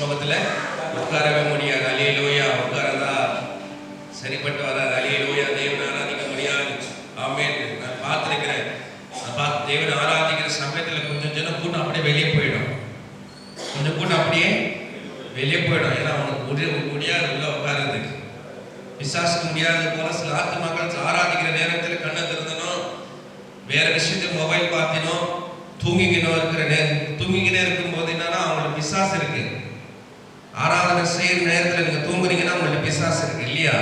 சமூகத்துல உட்காரவே முடியாது. அல்லேலூயா. உட்காரதா சரிப்பட்டு வராது. அல்லேலூயா. தேவனை ஆராதிக்க முடியாது. ஆமென். நான் பார்த்திருக்கிறேன். தேவனை ஆராதிக்கிற சமயத்துல கொஞ்சம் ஜனம் கூட்டம் அப்படியே வெளியே போயிடும். கொஞ்சம் கூட்டம் அப்படியே வெளியே போயிடும். ஏன்னா அவனுக்கு முடியாது உள்ள உட்கார்றதுக்கு. பிசாசுக்கு முடியாது போல சில ஆத்துமாக்கள் ஆராதிக்கிற நேரத்தில் கண்ணை திறந்தனும், வேற விஷயத்துக்கு மொபைல் பார்த்தினோம், தூங்கிக்கினோ தூங்கிக்கினே இருக்கும் போது என்னன்னா அவங்களுக்கு பிசாசு இருக்கு. ஆராதனை செய்யற நேரத்தில் நீங்க தூங்குறீங்கன்னா உங்களுக்கு பிசாசு இருக்கு. இல்லையா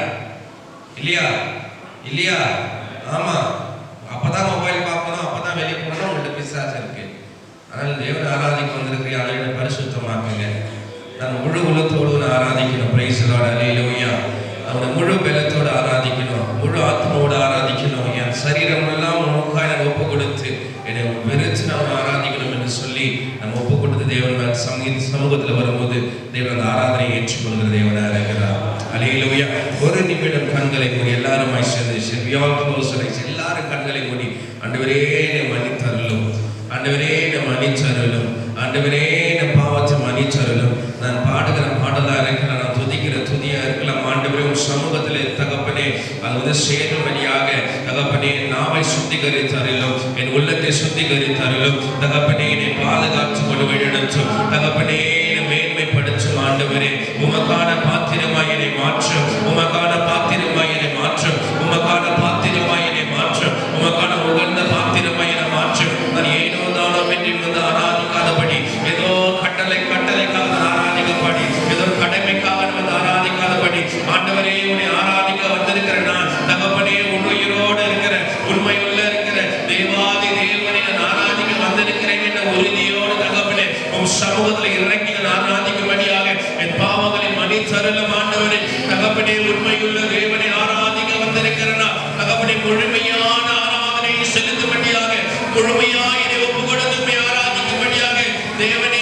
இல்லையா இல்லையா? ஆமா. அப்பதான் மொபைல் பார்க்கணும், அப்பதான் வெளியே போகணும், உங்களுக்கு பிசாசு இருக்கு. ஆனால் தேவனை ஆராதிக்க வந்திருக்கிற ஆளுநை பரிசுத்தமாக்குங்க. நான் முழு உள்ளத்தோடு ஆராதிக்கணும். Price the lord. அல்லேலூயா. அவனை முழு பலத்தோடு ஆராதிக்கணும், முழு ஆத்மாவோடு ஆராதிக்கணும். என் சரீரம் எல்லாம் உனக்காக நான் ஒப்பு கொடுத்து என்னை வெறுத்து நான் ஆராதிக்கணும் என்று சொல்லி நம்ம ஒப்பு கொடுத்து தேவன் சமூகத்தில் வரும்போது தேவன் அந்த ஆராதனையை ஏற்றுக்கொள்கிற தேவனாக இருக்கிறார். அல்லேலூயா. ஒரு நிமிடம் கண்களை மூடி எல்லாருமாய் சேர்ந்து எல்லாரும் கண்களை மூடி ஆண்டவரே என்னை மன்னித்தருளும், ஆண்டவரே என்னை மன்னித்தருளும், ஆண்டவரே என் பாவத்தை மன்னித்தருளும். நான் பாடுகிற பாடலா இருக்கலாம், நான் துதிக்கிற துதியா இருக்கலாம். ஆண்டவரே உன் சமூகத்திலே தகப்பனே அது சேரும் வழியாக தகப்பனே நாவை சுத்திகரித்தருளும், என் உள்ளத்தை சுத்திகரித்தருளும். தகப்பனே என்னை பாதுகாத்து கொண்டு வழிநடத்தும். தகப்பனே என்னை மேன்மைப்படுத்தும். ஆண்டவரே உமக்கான பாத்திரமாய் என்னை மாற்றும், உமக்கான பாத்திரமாய் என்னை மாற்றும், உமக்கான பாத்திரமாய் என்னை மாற்றும், உமக்கான உகந்த பாத்திரமாய் என்னை மாற்றும். நான் ஏனோ தானோ என்று வந்து ஆராதிக்காதபடி, ஏதோ கட்டளைக்காக ஆராதிக்கப்படி, ஏதோ கடமைக்காக வந்து ஆராதிக்காதபடி, ஆண்டவரே உன்னை ஆராதிக்க வந்திருக்கிற நான் தகப்பனே உண்மையோடு இருக்கிற உண்மையுள்ள இருக்கிற தேவாதி தேவனை நான் ஆராதிக்க வந்திருக்கிறேன் என்ற உறுதியோடு தகப்பனே உன் சமூகத்தில் இறங்கி நான் ஆராதிக்கும்படியாக என் பாவங்களை மன்னித்தருளும். ஆண்டவரே தகப்பனே உண்மையுள்ள தேவனை ஆராதிக்க வந்திருக்கிறனா தகப்பனே முழுமையான ஆராதனையை செலுத்தும்படியாக முழுமையாக ஒப்பு கொடுத்து ஆராதிக்கும்படியாக தேவனே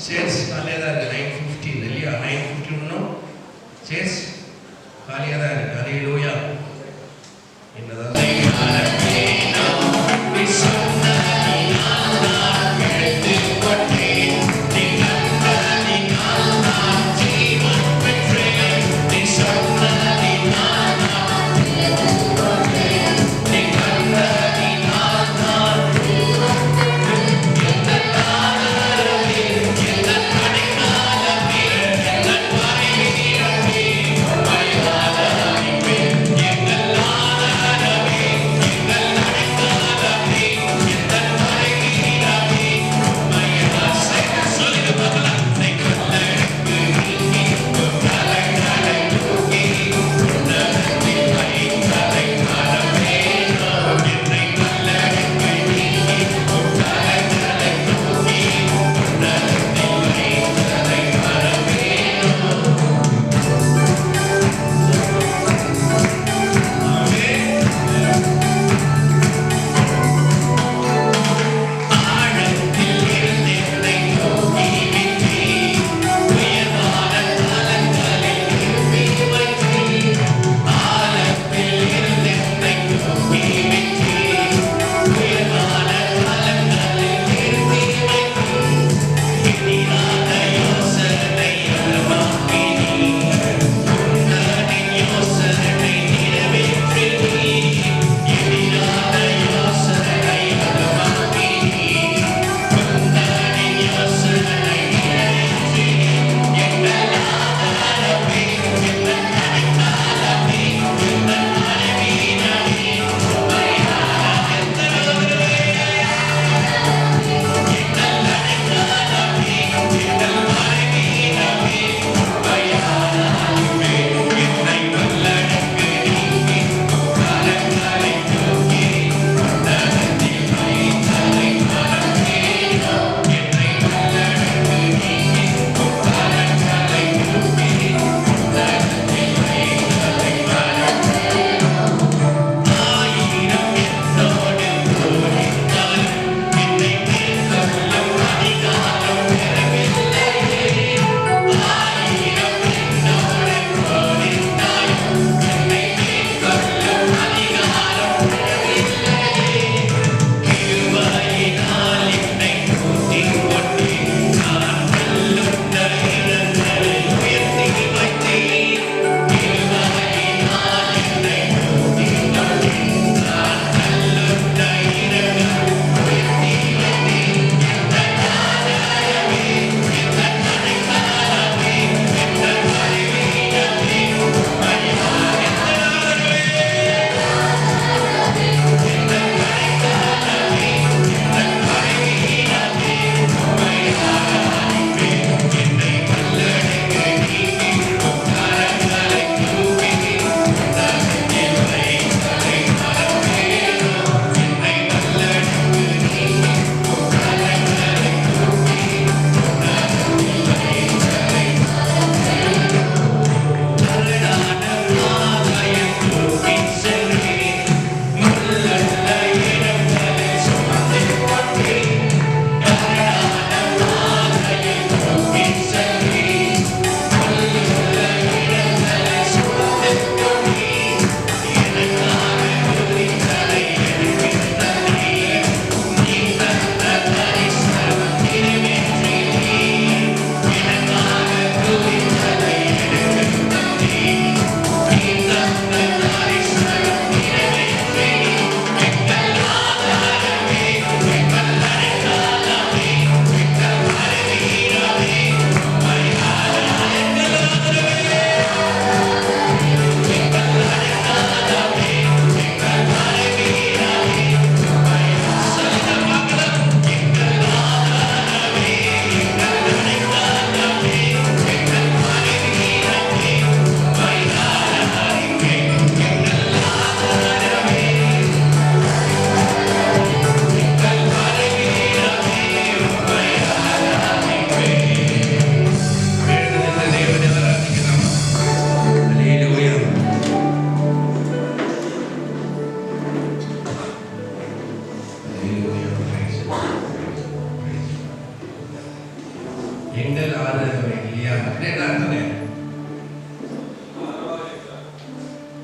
சேர்ஸ் காலியாக தான் இருக்குது. 9:15 இல்லையா? 9:15 இன்னும் சேர்ஸ் காலியாக தான் இருக்குது. ஹல்லேலூயா. என்னதான் எங்கள் ஆதரவே இல்லையா? அப்படியே என்ன அர்த்தமே?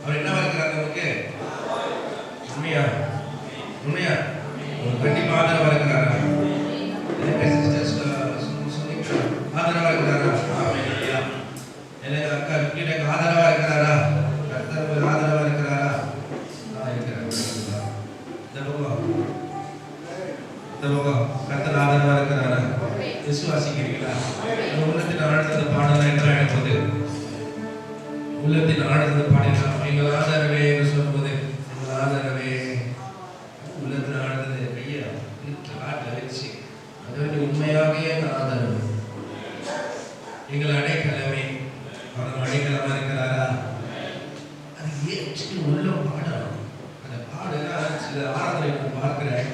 அவர் என்னவா இருக்கிறார் நமக்கு? உண்மையா உண்மையா கண்டிப்பா ஆதரவா இருக்கிறாரா? ஆதரவா இருக்கிறாரா? எனக்கு அக்கா எனக்கு ஆதரவா இருக்கிறாரா? கர்த்தர் ஆதரவா இருக்கிறாரா? கர்த்தர் ஆதரவா இருக்கிறாரா? விசுவாசிக்கிறீங்களா? உள்ளத்தின் ஆழ்ந்த பாடலாம் என்ன நடப்பது? உள்ளத்தின் ஆழ்ந்த பாடலாம் எங்கள் ஆதரவே என்று சொல்வது, எங்கள் ஆதரவே உள்ளத்தின் ஆழ்ந்தது ஐயா காட்டில் வச்சு அது உண்மையாகவே எங்கள் ஆதரவு, எங்கள் அடைக்கலமே. அவர் அடைக்கலமா இருக்கிறாரா? அது ஏற்று உள்ள பாடணும். அந்த பாடலாம் சில ஆராதனை பார்க்கிறேன்.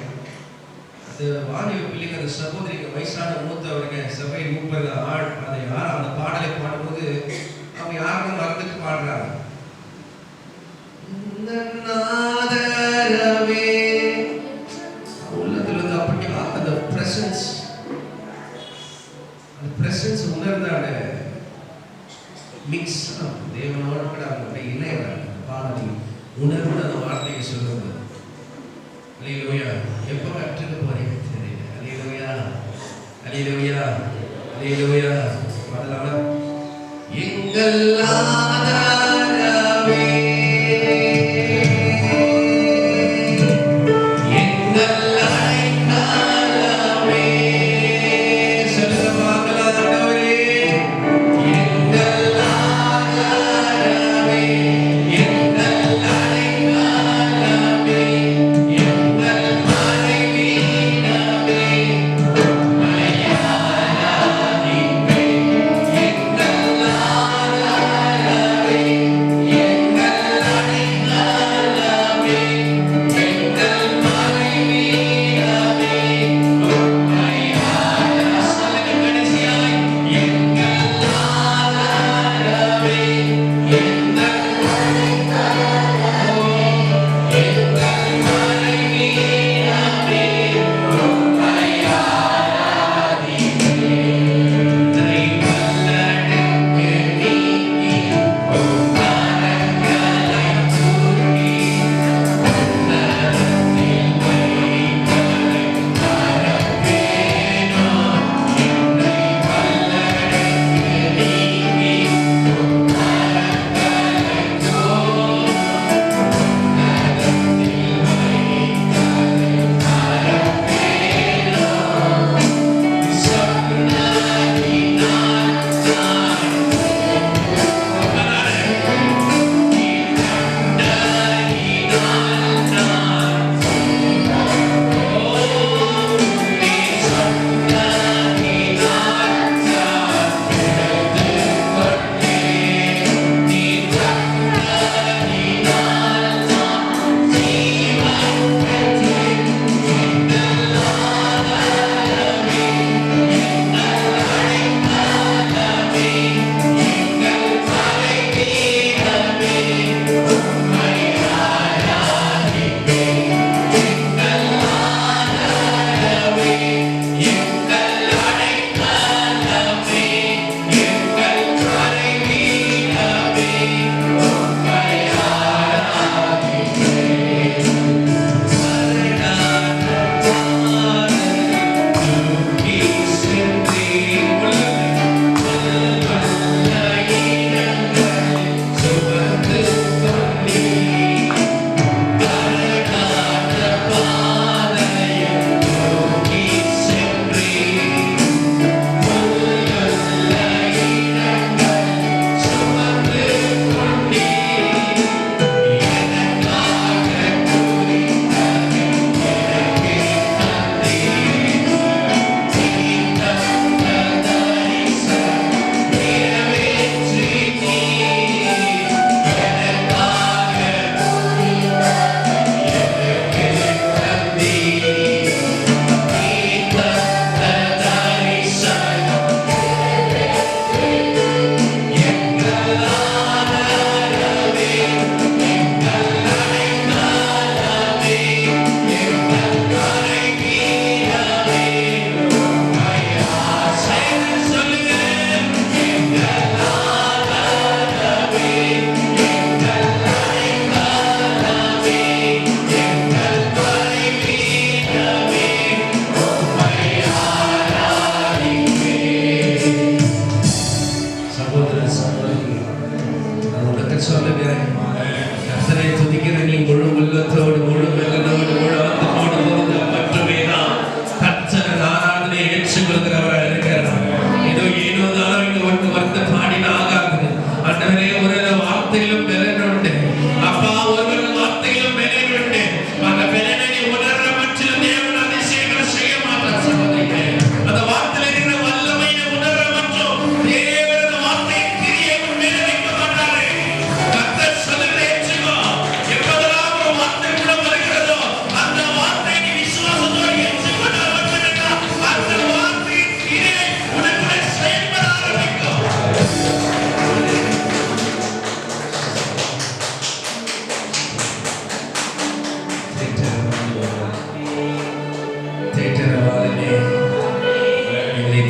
அந்த வாலிப பிள்ளைங்க, அந்த சகோதரிங்க, வயசான மூத்தவருங்க, சபை மூப்பது அதை அந்த பாடலை பாடும்போது அவங்க யாருக்கும் மறந்துட்டு பாடுறாங்க. உள்ளத்துல வந்து அப்படி அந்த பிரசன்ஸ் உணர்ந்தாங்க. மிக்ஸ் தேவனோட கூட அவங்க இணையறாங்க. பாடலை உணர்ந்து அந்த வார்த்தையை சொல்லுங்க. அல்லேலூயா. எப்ப கற்றுக்க போறீங்க தெரியல. அல்லேலூயா அல்லேலூயா அல்லேலூயா. பாடலாமா? எங்கள் ஆதரவே எங்கள் அடைக்கலமே. சொல்லுங்க பார்க்கலாம் ஆண்டவரே. எங்கள் ஆதரவே எங்கள் அடைக்கலமே எங்கள் மறைவீடமே மலையாளமே. எங்கள் ஆதரவே எங்கள்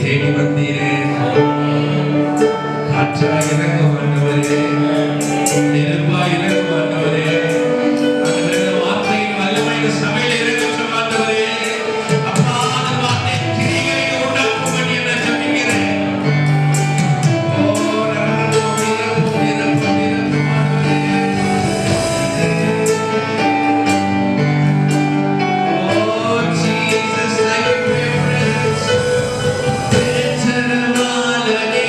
தேடி வந்தீரே. காற்றாய் இறங்கும் ஆண்டவரே, நெருப்பாய் இறங்கும் ஆண்டவரே. ஆண்டவரே, இந்த வார்த்தையின் வல்லமை இந்த சபையில் இறங்கட்டும் ஆண்டவரே. அப்பா, அந்த வார்த்தையின் கிரியைகளை உண்டாக்கும்படி நான் ஜெபிக்கிறேன். ஓ, நிரப்பும், நிரப்பும், நிரப்பும், நிரப்பும் ஆண்டவரே. Oh, Jesus, thank you for your presence. Eternal holiday.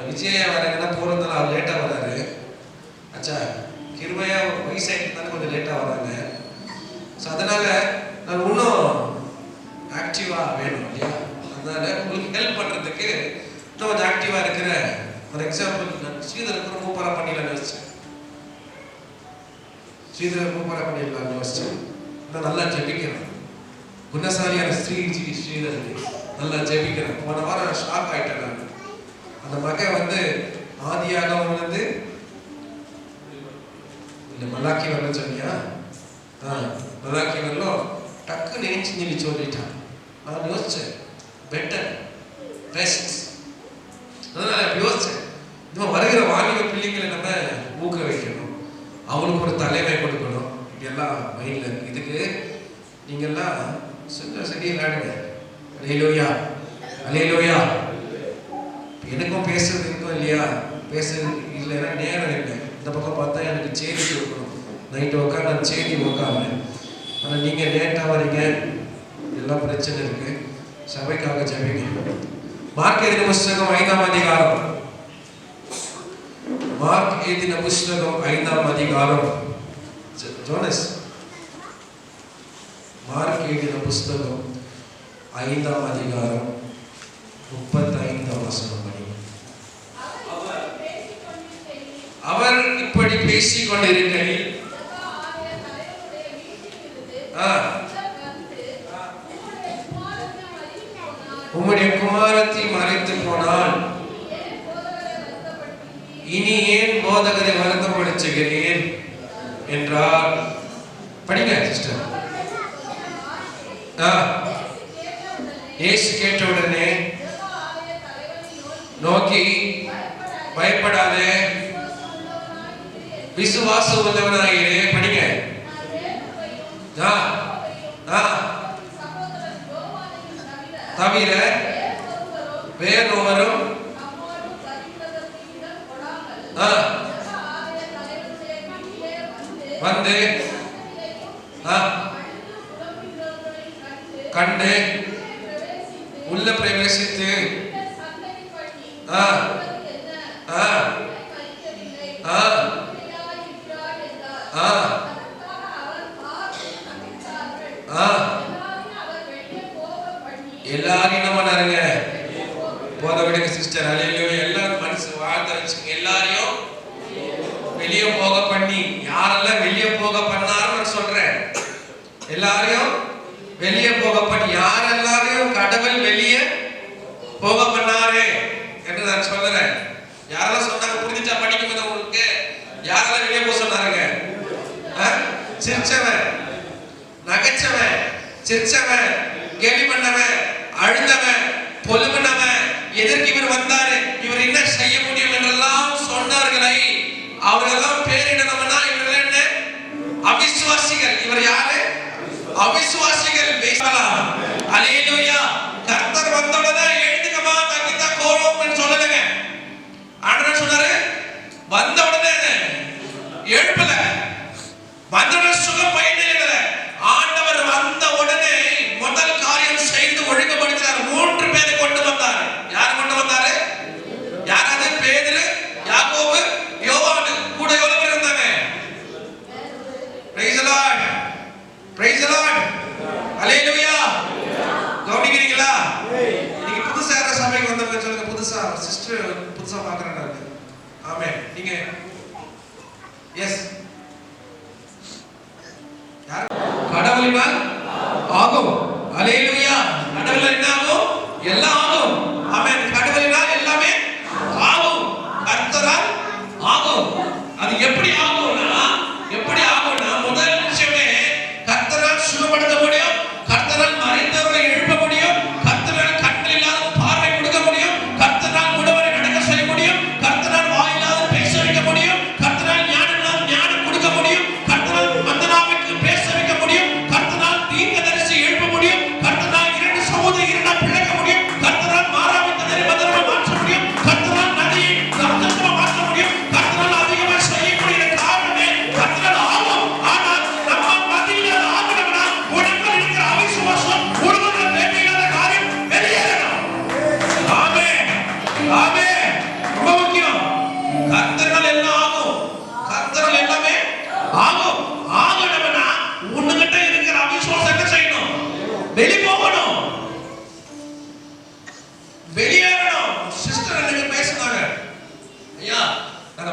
Vijay வரங்கன்னா போகிறதுனால அவர் லேட்டாக வராரு. ஆச்சா கிருமையா வயசாகிட்டு கொஞ்சம் லேட்டாக வராங்க. ஸோ அதனால் நான் இன்னும் ஆக்டிவாக வேணும் இல்லையா? அதனால் உங்களுக்கு ஹெல்ப் பண்ணுறதுக்கு இன்னும் கொஞ்சம் ஆக்டிவாக இருக்கிற ஃபார் எக்ஸாம்பிள் நான் ஸ்ரீதருக்கு மூப்பரா பண்ணிடலான்னு யோசிச்சேன். ஸ்ரீதர் மூப்பரா பண்ணிடலான்னு யோசிச்சேன். நான் நல்லா ஜெபிக்கிறேன். குணசாலியான ஸ்ரீதருக்கு நல்லா ஜெபிக்கிறேன். போன வாரம் ஷாக் ஆகிட்டேன் நான். அந்த மகன் வந்து ஆதியாகமம் வந்து இல்லை மல்லாக்கி வரல சொன்னியா? மல்லாக்கி வரலும் டக்குன்னு ஏஞ்சி நின்று சொல்லிட்டான். நான் யோசிச்சேன் பெட்டர் பெஸ்ட். அதனால் யோசிச்சேன் இன்னும் வருகிற வாலிப பிள்ளைங்களை நம்ம ஊக்க வைக்கணும், அவங்களுக்கு ஒரு தலைமை கொடுக்கணும். இதெல்லாம் மைண்டில் இதுக்கு நீங்கள்லாம் சரியா விளையாடுங்க. அலையலூயா அலையலூயா. எனக்கும் பேசுறது இருக்கும் இல்லையா? பேசுறது இல்லைன்னா நேரம் இல்லை. இந்த பக்கம் பார்த்தா எனக்கு செய்தி கொடுக்கணும். நைட்டு உட்காந்து நான் செய்தி உட்காந்து. ஆனால் நீங்கள் லேட்டாக வரீங்க, எல்லாம் பிரச்சனை இருக்கு. சபைக்காக ஜெபிங்க. மார்க் எழுதின புஸ்தகம் 5ஆம் அதிகாரம். மார்க் எழுதின புஸ்தகம் 5ஆம் அதிகாரம். ஜோனஸ் மார்க் எழுதின புஸ்தகம் 5ஆம் அதிகாரம் 35ஆம் வசனம் படி. அவர் இப்படி பேசிக் கொண்டிருக்கையில் உம்முடைய குமாரத்தி மறைத்து போனால் இனி ஏன் போதகரை வருத்தப்படுத்துகிறேன் என்றார். படிங்க சிஸ்டர். இயேசு கேட்ட உடனே நோக்கி பயப்படாதே, விசுவாசம் உள்ளவனாயிரு. படிங்க. தவிர வேறொருவரும் வந்து கண்டு உள்ள பிரவேசித்து எல்லாரும் என்ன பண்ணாருங்க? போத விடுங்க சிஸ்டர். அல்லேலூயா. எல்லாரும் மனசு வாழ்த்த வச்சுங்க. எல்லாரையும் வெளியே போக பண்ணி, யாரெல்லாம் வெளியே போக பண்ணாருன்னு நான் சொல்றேன். எல்லாரையும் வெளியே போக பண்ணி, யாரெல்லாரையும் கடவுள் வெளியே போக பண்ணாரு என்று நான் சொல்றேன். யாரெல்லாம் சொன்னாங்க புரிஞ்சுச்சா? படிக்கும் போது உங்களுக்கு யாரெல்லாம் வெளியே போக சொன்னாருங்க? சிரிச்சவன், நகைச்சவன், சிரிச்சவன், கேலி பண்ணவன், அழுந்தவன், பொலுமனவன், எதற்கு இவர் வந்தாரு, இவர் என்ன செய்ய முடியும் என்றெல்லாம் சொன்னார்களை அவர்களெல்லாம் பேரிடணும்னா இவர்கள் என்ன? அவிசுவாசிகள். இவர் யாரு? அவிசுவாசிகள். அல்லேலூயா. கர்த்தர் வந்தவுடனே எழுந்துக்கமா தங்கிட்ட கோரோம்னு சொல்லலங்க. ஆண்டவர் சொன்னாரு வந்த உடனே எழுப்பல, வந்த உடனே சுகம் பயனில்லை. ஆண்டவர் வந்த உடனே முதல் காரியம் செய்து ஒழுங்குபடுத்தினார். 3 பேரை கொண்டு வந்தார். யார் கொண்டு வந்தாரு? யாராவது? பேதுரு, யாக்கோபு, யோவான். கூட எவ்வளவு பேர் இருந்தாங்க? Praise the lord, praise the lord, hallelujah. கவனிக்கிறீங்களா? நீங்க புதுசா சபைக்கு வந்தவங்க சொல்லுங்க. புதுசா சிஸ்டர் புதுசா பாக்குறாங்க. ஆமென். நீங்க எஸ் கடவுளினால் ஆகும். அல்லேலூயா. கடவுளினால் என்ன ஆகும்? எல்லாம் ஆகும். ஆமென். கடவுளினால் எல்லாமே ஆகும். கர்த்தரால் ஆகும். அது எப்படி ஆகும்னா, எப்படி ஆகும்னா முதல் விஷயமே கர்த்தரால் சுகப்படுத்த முடியும், கர்த்தரால் மரித்தவர்களை எழுப்ப முடியும், கர்த்தரால் கண்கள் இல்லாத பார்வை கொடுக்க முடியும், கர்த்தரால் முடவரை நடக்க செய்ய முடியும், கர்த்தரால் வாயில்லாத பேச வைக்க முடியும், கர்த்தரால் ஞானம் இல்லாத ஞானம்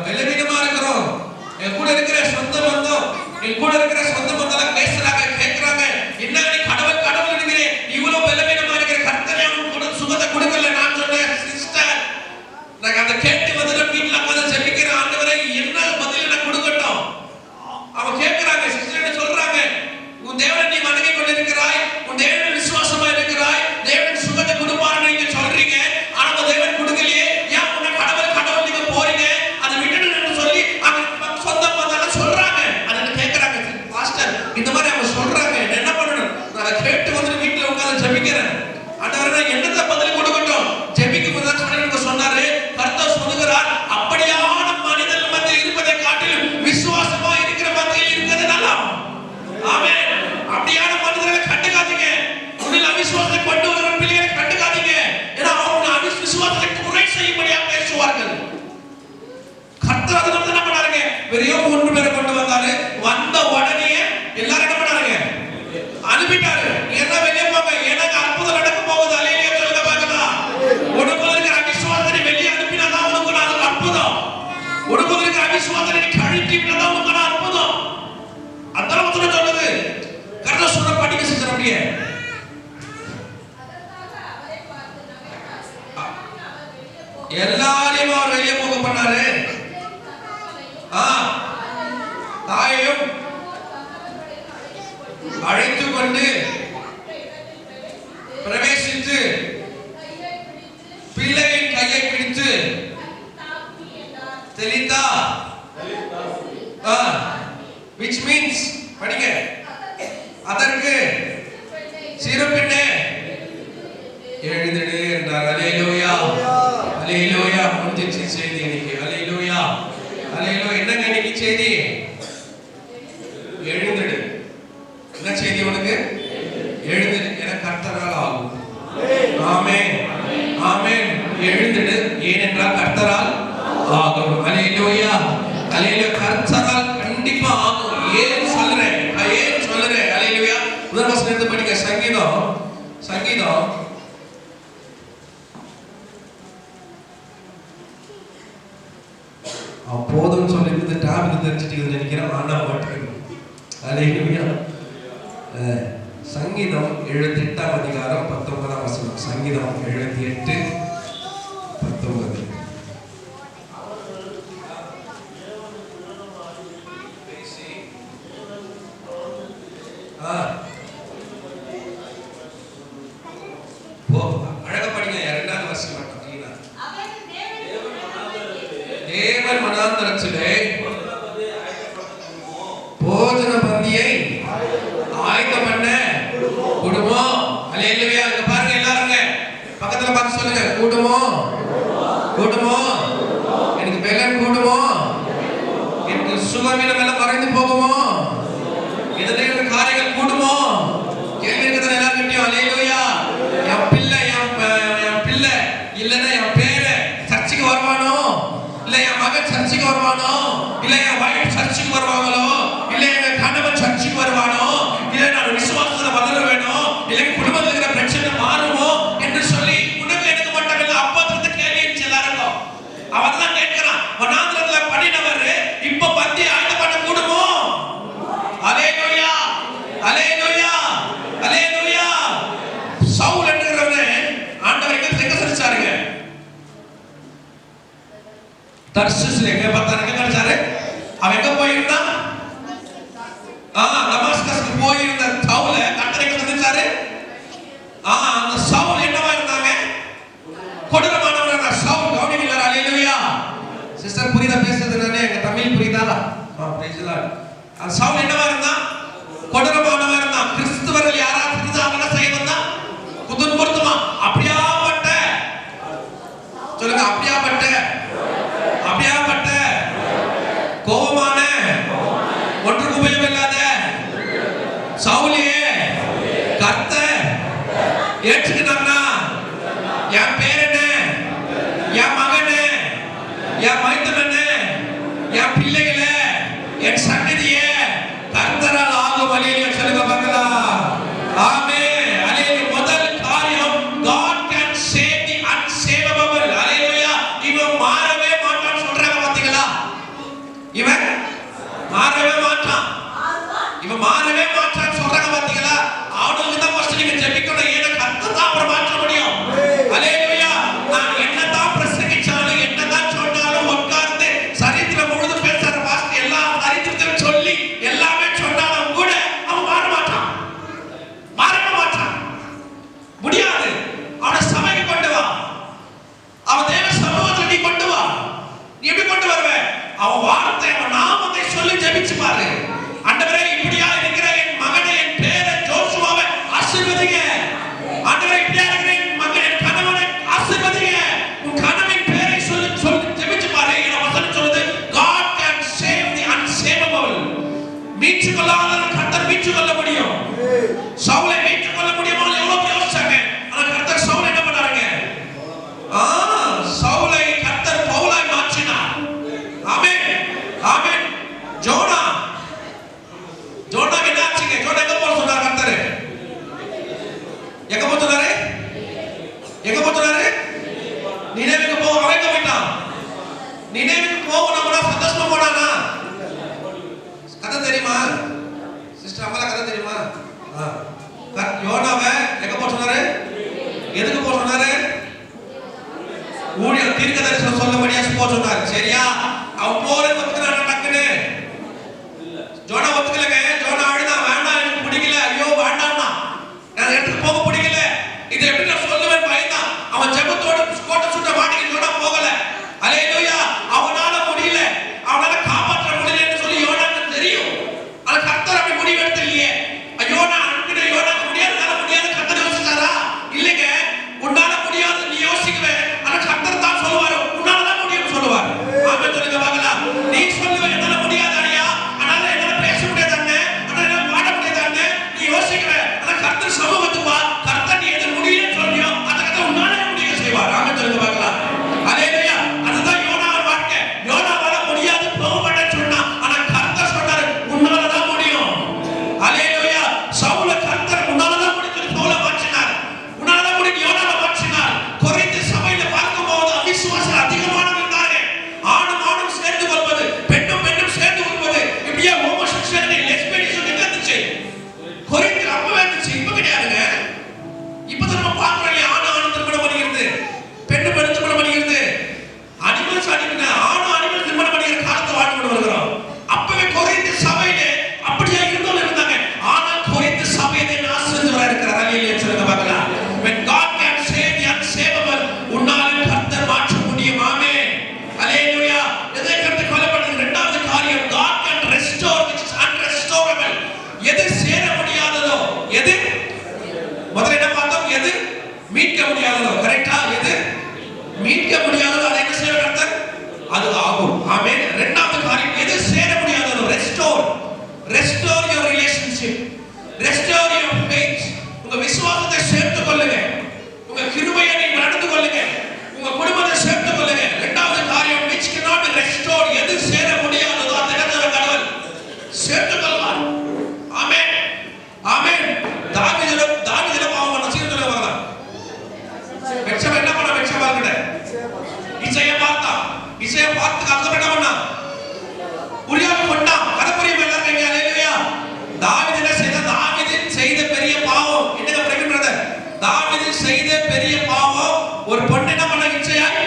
பலவீனமா இருக்கிறோம். என் கூட இருக்கிற சொந்த பந்தம், என் கூட இருக்கிற சொந்த பந்தம் பேசுறாங்க, கேட்கிறாங்க, என்ன நீ கடவுள் கடவுள் இருக்கிறேன், இவ்வளவு பலவீனமா இருக்கிற, கர்த்தரே உனக்கு சுகத்தை கொடுக்கல. நான் சொன்னேன், சிஸ்டர், நான் அதை கேட்டு வந்து வீட்டுல உட்கார்ந்து ஜெபிக்கிறேன், ஆண்டவரே என்ன பதில் எனக்கு கொடுக்கட்டும். அவன் கேட்கிறாங்க, சிஸ்டர் சொல்றாங்க, உன் தேவனை நீ வணங்கி கொண்டிருக்கிறாய், உன் தேவன் விசுவாசமா இருக்கிறாய், தேவன் சுகத்தை கொடுப்பாருன்னு நீங்க சொல்றீங்க, ஆனா உங்க தேவன் கொடுக்கலையே, ஏன் உன்னை கடவுள் கடவுள் நீங்க போறீங்க, அதை விட்டுடுன்னு சொல்லி அவங்க சொந்த பந்தம் சொல்றாங்க. அதை கேட்கிறாங்க, பாஸ்டர் இந்த மாதிரி அவங்க சொல்றாங்க, என்ன பண்ணணும்? நான் அதை கேட்டு வந்து வீட்டுல உட்கார்ந்து ஜெபிக்கிறேன், ஆண்டவரே நான் என்னத்தை பதில் கொடுக்கட்டும். ஜெபிக்கும் போது தான் சொன்னாரு, கர்த்தர் சொல்லுகிறார், அப்படியான மனிதன் மத்தியில் இருப்பதை காட்டிலும் விசுவாசமா இருக்கிற மத்தியில் இருக்கிறது நல்லா. ஆமென். அப்படியான மனிதர்களை கண்டுக்காதீங்க. உன்னில் அவிசுவாசத்தை கொண்டு வர பிள்ளைகளை கண்டுக்காதீங்க. ஏன்னா அவங்க அவிசுவாசத்தை குறை செய்யும்படியாக பேசுவார்கள். கர்த்தர் அதனால என்ன பண்ணாருங்க, பெரிய 3 பேரை கொண்டு வந்தாரு. வந்த உடனே எல்லாரும் என்ன பண்ணாருங்க, அனுப்பிட்டாரு. என்ன வெளியே போங்க, எனக்கு அற்புதம் நடக்க போகுது. அல்லேலூயா சொல்லுங்க பார்க்கலாம். உனக்குள்ள இருக்கிற அவிசுவாசத்தை வெளியே அனுப்பினாதான் உனக்கு அது அற்புதம். உனக்குள்ள இருக்கிற அவிசுவாசத்தை கழட்டி விட்டாதான் உனக்கு அற்புதம். அதான் சொல்லுது. கர்த்தர் சொன்ன படிக்க செஞ்ச அப்படியே எல்லாரையும் அவர் வெளியே போக பண்ணாரு. தாயையும் அழைத்து கொண்டு பிரவேசித்து பிள்ளையின் கையை பிடித்து தெளித்தா, which means படிங்க, அதற்கு சிறு பெண்ணே எழுந்திடு என்றார். அல்லேலூயா அல்லேலூயா. முடிஞ்சிச்சு செய்தி இன்னைக்கு. அல்லேலூயா அல்லேலூயா. என்னங்க இன்னைக்கு செய்தி? எழுந்திடு. என்ன செய்தி உனக்கு? எழுந்திடு, என கர்த்தரால் ஆகும். ஆமென் ஆமென். எழுந்திடு, ஏனென்றால் கர்த்தரால் ஆகும். அல்லேலூயா அல்லேலூயா. கர்த்தரால் கண்டிப்பா ஆகும். ஏன் சொல்றேன், ஏன் சொல்றேன்? அல்லேலூயா. முதல் வசனத்தை படிங்க. சங்கீதம் அப்போதும் சொல்லிட்டு டாபிக் தெரிஞ்சிட்டு நினைக்கிறேன். ஆனா மாட்டேன். அல்லேலூயா. சங்கீதம் 78ஆம் அதிகாரம் 19ஆம் வசனம். சங்கீதம் 78 19. அழகா படிங்க. 2ஆம் வசனம் மட்டும். தேவன் மனாந்தரத்திலே போஜன பந்தியை ஆயத்தம் பண்ண குடும்பம். அல்லேலூயா. இங்க பாருங்க, எல்லாருங்க பக்கத்துல பார்த்து சொல்லுங்க, கூடுமோ கூடுமோ, எனக்கு பெலன் கூடுமோ, எனக்கு சுகவீனம் எல்லாம் மறைந்து போகுமோ, இதனை காரியங்கள் கூடுமோ, கேள்வி இருக்கிறது எல்லாருக்கிட்டையும். அல்லேலூயா. என் பிள்ளை இல்லைன்னா என் பேரை சர்ச்சைக்கு வருவானோ, இல்ல என் மகன் சர்ச்சைக்கு வருவானோ, இல்ல என் வைஃப் சர்ச்சைக்கு வருவாங்களோ, இல்ல என் கணவன் சர்ச்சைக்கு வருவானோ, இல்ல நான் விசுவாசத்துல வளர வேணும், இல்ல குடும்பத்தில் இருக்கிற பிரச்சனை மாறுமோ என்று சொல்லி உனக்கு எனக்கு மட்டும் இல்ல அப்பா கேள்வி எல்லாருக்கும் அவன் தான் கேட்கிறான். வனாந்திரத்துல பண்ணினவர் இப்ப பந்தி ஆயத்தம் பண்ண கூடுமோ? அல்லேலூயா அல்லேலூயா அல்லேலூயா. சவுல் என்கிறவனே ஆண்டவருக்கு எங்க செஞ்சாருங்க, தர்சீஸ்ல எங்க பார்த்தாரு, எங்க கிடைச்சாரு, அவன் எங்க போயிருந்தான், டமாஸ்கஸ்க்கு போயிருந்த சவுல கர்த்தர் எங்க சந்திச்சாரு. அந்த சவுல் என்னவா இருந்தாங்க, கொடூரமானவரான சவுல். கவனிங்களா? அல்லேலூயா. சிஸ்டர் புரியுதா பேசுறது? நானே எங்க தமிழ் புரியுதா? Price the Lord. அந்த சவுல் என்னவா இருந்தான், கொடூரமானவரா இருந்தான். கிறிஸ்தவர்கள் யாராவது இருந்தா அவன செய்ய வந்தா குதுன் பொருத்துமா. அப்படியாப்பட்ட சொல்லுங்க, அப்படியாப்பட்ட கோபமான ஒன்றுக்கு உபயோகமில்லாத சவுலியே கர்த்தர் ஏற்றுக்கிட்டாங்கன்னா என் பேர் என்ன, என் மகன், என் மைத்தன், என் பிள்ளைகளை, என் சன்னதியை கர்த்தரால் ஆகும். அல்லேலூயா சொல்லுங்க பார்க்கலாம். ஆமென் அல்லேலூயா. முதல் காரியம், God can save the unsavable. அல்லேலூயா. இவன் மாறவே மாட்டான்னு சொல்றாங்க பாத்தீங்களா? அவன் வார்த்தை, அவன் நாமத்தை சொல்லி ஜெபிச்சு பாரு. ஆண்டவரே, இப்படியா இருக்கிற என் மகனை, என் பேரை ஜோசுவாவை ஆசீர்வதிங்க. ஆண்டவரே, இப்படியா இருக்கிற என் மகன், என் கணவனை ஆசீர்வதிங்க. உன் கணவன் பேரை சொல்லி ஜெபிச்சு பாரு. என் வசனம் சொல்லுது, God can save the unsavable. மீட்சுக்கொள்ளாத கர்த்தர் மீட்சுக்கொள்ள முடியும். சவுலை மீட்சுக்கொள்ள முடியுமா எவ்வளவு யோசிச்சாங்க. ஆனா கர்த்தர் சவுலை என்ன பண்ணாருங்க? சவுலை கர்த்தர் பவுலாய் மாற்றினார். ஆமென், ஆமென். ஜோனா என்ன ஆச்சுங்க? ஜோனா எங்க போக சொன்னார் கர்த்தர்? எங்க போக சொன்னாரு? எங்க போக சொன்னாரு? நினைவுக்கு போக. அவன் எங்க போயிட்டான்? நினைவுக்கு போகணும்னா சந்தோஷமா போனானா? கதை தெரியுமா சிஸ்டர்? அம்மா கதை தெரியுமா? யோனாவை எங்க போக சொன்னாரு? எதுக்கு போக சொன்னாரு? ஊழியர் தீர்க்க தரிசனம் சொல்லபடியா போக சொன்னாரு. சரியா? அவன் போறது ஒத்துக்கிறான் டக்குன்னு. ஜோனா ஒத்துக்கலங்க. ஜோனா அழுதா, வேண்டாம் எனக்கு பிடிக்கல, ஐயோ வேண்டாம்னா, நான் எடுத்து போக பிடிக்கல, இதை எப்படி நான் சொல்லுவேன் பயந்தான். அவன் ஜெபத்தோட கோட்டை சுட்ட மாட்டிக்கு ஜோனா போகல. அல்லேலூயா. அவனால முடியல, அவனால காப்பாற்ற முடியலன்னு சொல்லி யோனாக்கு தெரியும். ஆனா கர்த்தர் அப்படி முடிவு எடுத்தலையே. யோனா அன்பிட யோனாக்கு முடியாது கர்த்தர் யோசிச்சாரா? இல்லைங்க. உன்னால முடியாது நீ யோசிக்கவே, ஆனா கர்த்தர் தான் சொல்லுவாரு, உன்னால தான் முடியும்னு சொல்லுவார். ஆமென் சொல்லுங்க பார்க்கலாம். நீ சொல்லுவே என்னால முடியாது ஐயா, அதனால என்னால பேச முடியாது அண்ணே, அதனால என்னால பாட முடியாது அண்ணே, நீ யோசிக்கவே. ஆனா கர்த்தர் சமூகத்துக்கு வா. கர்த்தர் நீ எது முடியலன்னு சொல்றியோ அதை கர்த்தர் உன்னால முடிய செய்வார். ஆமென் சொல்லுங்க பார்க்கலாம். அல்லேலூயா. அதுதான் யோனாவின் வாழ்க்கை. யோனாவால முடியாது போக மாட்டேன்னு சொன்னா, ஆனா கர்த்தர் சொன்னாரு உன்னால தான் முடியும். அல்லேலூயா. சவுல கர்த்தர் உன்னால தான் முடியும் சவுல மாற்றினார். உன்னால தான் முடியும் யோனாவை மாற்றினார். கொரிந்து சபையில பார்க்கும்போது அவிசுவாசம் அதிகமானவங்க இருந்தாங்க. ஆணும் சேர்ந்து கொள்வது, பெண்ணும் சேர்ந்து கொள்வது, இப்படியே ஹோமோசெக்சுவாலிட்டி, லெஸ்பியனிசம் எங்க இருந்துச்சு? கொரிந்து அப்பவே இருந்துச்சு, இப்ப கிடையாதுங்க. இப்பதான் நம்ம பார்க்கிறோம் இல்லையா? ஆணும் திருமணம் பண்ணிக்கிறது, பெண்ணும் திருமணம் பண்ணிக்கிறது, அனிமல்ஸ் ஆணும் திருமணம் பண்ணிக்கிற காலத்தை வாழ்ந்து கொண்டு வருகிறோம். அப்பவே கொரிந்து சபையிலே அப்படியே இருந்தவங்க இருந்தாங்க. ஆனால் கொரிந்து சபையை ஆசீர்வதிக்கிறவராக இருக்கிறார். அல்லேலூயா சொல்லுங்க பார்க்கலாம். When God can save the unsavable, உன்னால கர்த்தர் மாற்ற முடியும். ஆமென். அல்லேலூயா. எதை கர்த்தர் கொல்லப்படுது? இரண்டாவது காரியம், God can restore which is unrestorable. எது சேர முடியாததோ, எது முதல்ல என்ன பார்த்தோம்? எது மீட்க முடியாததோ. கரெக்ட்டா? எது மீட்க முடியாததோ அதை என்ன செய்ய கர்த்தர்? அது ஆகும். ஆமென். இரண்டாவது காரியம், எது சேர முடியாததோ, restore your relationship, restore your faith. உங்க விசுவாசத்தை சேர்த்துக் கொள்ளுங்க. உங்க கிருபையை நீங்க நடந்து கொள்ளுங்க. உங்க குடும்பத்தை சேர்த்துக் கொள்ளுங்க. இரண்டாவது காரியம், which cannot be restored, எது சேர முடியாததோ அதை கடவுள் சேர்த்துக் கொள்வார். ஆமென், ஆமென். தாவீதுல பாவம் பண்ண சீக்கிரம் வரலாம். வெட்சபா என்ன பண்ண? வெட்சபா கிட்ட இசையை பார்த்து கர்த்தர் என்ன பண்ணா? உரியாவை கொண்டான். கதை புரியுமா எல்லாருக்கும்? அல்லேலூயா. தாவீது என்ன செய்த? தாவீது செய்த பெரிய பாவம் என்னங்க பிரவீன் பிரதர்? தாவீது செய்த பெரிய பாவம், ஒரு பொண்ணு என்ன பண்ண? இச்சையாய்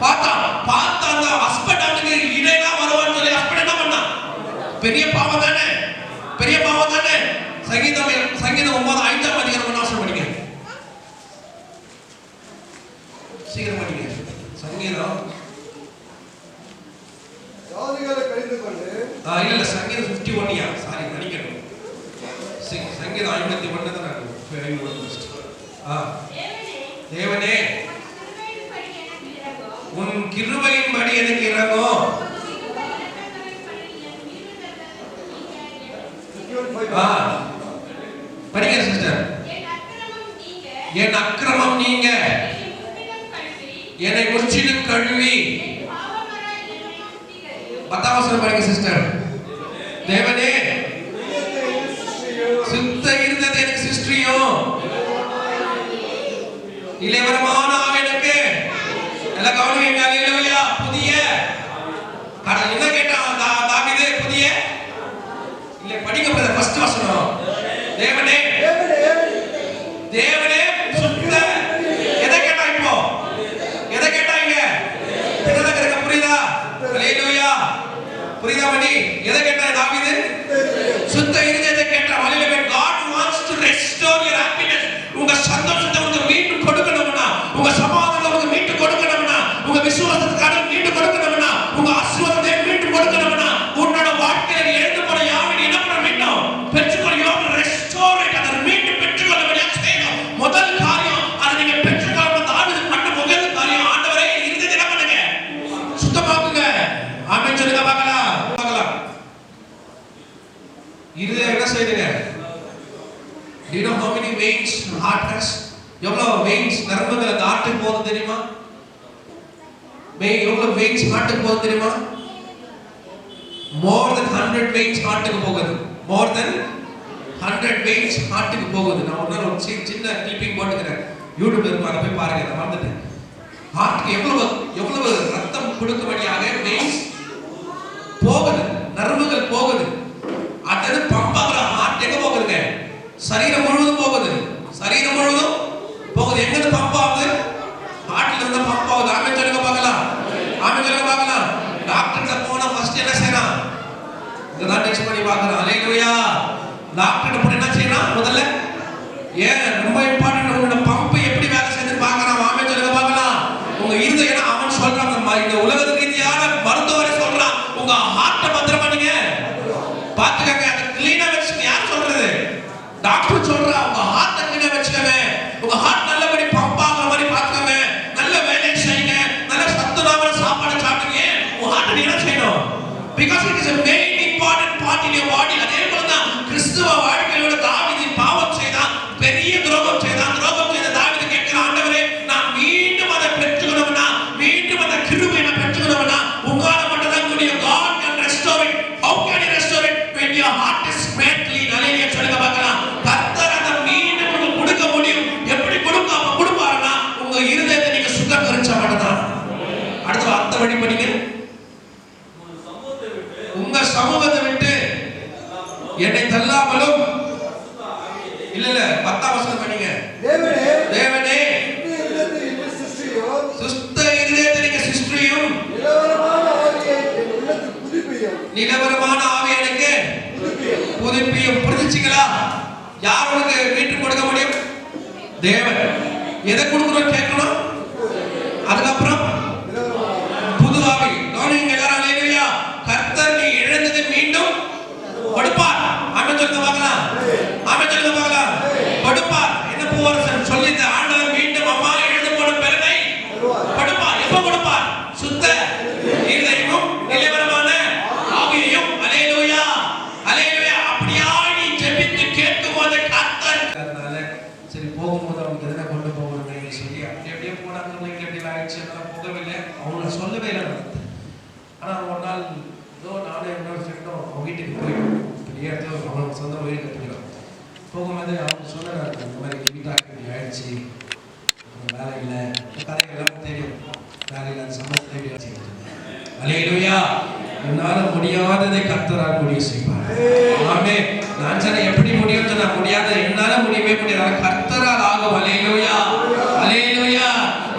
பார்த்த அந்த ஹஸ்பண்ட் அவனுக்கு இடையில வருவான்னு சொல்லி ஹஸ்பண்ட் என்ன பண்ணா? பெரிய பாவம் தானே, பெரிய பாவம் தானே. சங்கீதம் 9:5 அதிகாரம் அவசரம் படிங்க, சீக்கிரம் படிங்க. சங்கீதம் ஜாதிகளை கடிந்து கொண்டு இல்ல சங்கீதம் 51யா? சாரி நினைக்கிறேன். சங்கீதம் 51 தான் நான் தேவனே உன் கிருபையின்படி எனக்கு இரங்கும். படிங்க சிஸ்டர். என் அக்கிரமம் நீங்க என்னை முற்றிலும் கழுவி. 10ஆம் வசனம் படிங்க சிஸ்டர். தேவனே சுத்த இருந்தது எனக்கு சிருஷ்டியும், இளைவரமான எனக்கு எல்லாம் கவனிங்க. அல்லேலூயா. புதிய என்ன கேட்டான் தாவீது? புதிய இல்ல படிங்க பிரதர். ஃபர்ஸ்ட் வசனம், தேவனே தேவனே சுத்த. எதை கேட்டா? இப்போ எதை கேட்டாங்க? தினதகரக புரியுதா? அல்லேலூயா. புரியுதா மணி? எதை கேட்டா தாவீது? சுத்த இருதயத்தை கேட்டா. அல்லேலூயா. God wants to restore your happiness. உங்க சந்தோஷத்தை உங்களுக்கு மீட்டு கொடுக்கணும்னா, உங்க சமாதானத்தை உங்களுக்கு மீட்டு கொடுக்கணும்னா, உங்க விசுவாசத்தை மீட்டு கொடுக்கணும்னா, உங்க ஆசீர்வாதத்தை மீட்டு Do you know how many veins heart has? எவ்வளவு veins நரம்புகள் அந்த ஹார்ட்டுக்கு போகுது தெரியுமா? எவ்வளவு veins ஹார்ட்டுக்கு போகுது தெரியுமா? More than 100 veins ஹார்ட்டுக்கு போகுது. More than 100 veins ஹார்ட்டுக்கு போகுது. நான் ஒரு நாள் ஒரு சின்ன கிளிப்பிங் போட்டுக்கிறேன். யூடியூப்ல இருக்கு, அதை போய் பாருங்க. நான் மறந்துட்டேன். ஹார்ட்டுக்கு எவ்வளவு ரத்தம் கொடுக்கும்படியாக veins போகுது, நரம்புகள் போகுது. அது பம்ப் ஆகுற ஹார்ட் எங்க போகுதுங்க? சரீரம் முழுவதும் போகுது. சரீரம் முழுவதும் போகுது. எங்க பம்ப் ஆகுது? ஹார்ட்ல இருந்து பம்ப் ஆகுது. ஆமென் சொல்லுங்க பார்க்கலாம். ஆமென் சொல்லுங்க பார்க்கலாம். டாக்டர்ட்ட போனா ஃபர்ஸ்ட் என்ன செய்யறான்? இதெல்லாம் டெஸ்ட் பண்ணி பார்க்கறான். ஹalleluya. டாக்டர்ட்ட போய் என்ன செய்யறான்? முதல்ல ரொம்ப இம்பார்ட்டன்ட், உங்க பம்ப் எப்படி வேலை செய்யுதுன்னு பார்க்கறான். ஆமென் சொல்லுங்க பார்க்கலாம். உங்க இருதயம் அவன் சொல்றான், இந்த உலக ரீதியான மருத்துவரை சொல்றான், உங்க ஹார்ட்ட பத்திரமா நீங்க பாத்துக்கங்க, அதை க்ளீனா வச்சுக்க. யார் சொல்றது? டாக்டர் சொல்றா, உங்க ஹார்ட்ட க்ளீனா வச்சுக்கங்க, உங்க ஹார்ட் நல்லபடி பம்ப் ஆகுற மாதிரி பாத்துக்கங்க, நல்ல வேலை செய்யுங்க, நல்ல சத்துணவான சாப்பாடு சாப்பிடுங்க. உங்க ஹார்ட் நீங்க என்ன செய்யணும்? Because it is a very important part in your body. அதே போல தான் கிறிஸ்துவ வாழ்க்கையோட தாவீது பாவம் செய்தான், பெரிய துரோகம் செய்தான். துரோகம் செய்த தாவீது கேட்கிற, ஆண்டவரே நான் மீண்டும் அதை பெற்றுக்கணும்னா, மீண்டும் அந்த கிருபையை நான் பெற்றுக்கணும்னா உங்களால மட்டும் தான் முடியும். God can restore it. How can he restore it? When your heart is made clean. ஹalleluya சொல்லுங்க பார்க்கலாம். கர்த்தர் அதை மீண்டும் உங்களுக்கு கொடுக்க முடியும். எப்படி கொடுப்பாருன்னா உங்க இருதயத்தை நீங்க சுத்தப்படுத்திச்சா மட்டும் தான். அடுத்து அர்த்த வழி படிங்க. உங்க சமூகத்தை விட்டு என்னை தள்ளாமலும், இல்ல 10ஆம் வசனம் படிங்க. தேவனே சுத்த இருதயத்தை நீங்க சிருஷ்டியும், நிலவரமான ஆவியை எனக்கு புதுப்பியும். புரிஞ்சுங்களா? யார் உனக்கு மீட்டு கொடுக்க முடியும்? தேவன். எதை கொடுக்கணும் கேட்கணும். அதுக்கப்புறம் புது ஆவி. கவனிங்க எல்லாரும். ஹalleluya. கர்த்தர் நீ இழந்தது மீண்டும் கொடுப்பார். ஆமென் சொல்லுங்க பார்க்கலாம். ஆமென் சொல்லுங்க பார்க்கலாம். கொடுப்பார். என்ன பூவரசன் சொல்லிட்டு ஆண்டவர் மீண்டும் அம்மா இழந்து போன பெருமை கொடுப்பார். எப்ப கொடுப்பார்? சுத்த இருதயமும் நிலவரமான ஆவியையும். ஹalleluya. ஹalleluya. அப்படியே நீ ஜெபித்து கேட்கும்போது கர்த்தர் அதனால சரி போகும்போது அவங்க எதனா கொண்டு போகணும்னு சொல்லி அப்படியே போனாங்க. எப்படி ஆயிடுச்சு? அதெல்லாம் போகவில்லை. அவங்க சொல்லவே இல்லை. ஆனா ஒரு நாள் நானும் என்னோட ஃப்ரெண்டும் அவங்க வீட்டுக்கு போயிட்டோம். பெரிய இடத்துல அவங்க சொந்த வீட்டுக்கு போயிடும். போகும்போது அவங்க சொன்னாங்க, இந்த மாதிரி வீட்டாக ஆயிடுச்சு, வேலை இல்லை, கதைகள்லாம் தெரியும். வேலையில் சம்பளம் தேடி. ஹalleluya. என்னால முடியாததை கர்த்தரால் முடிய செய்வார். ஆமென். நான் சொன்ன எப்படி முடியும் சொன்னா முடியாத, என்னால முடியவே முடியாது, கர்த்தரால் ஆகும். ஹalleluya. ஹalleluya.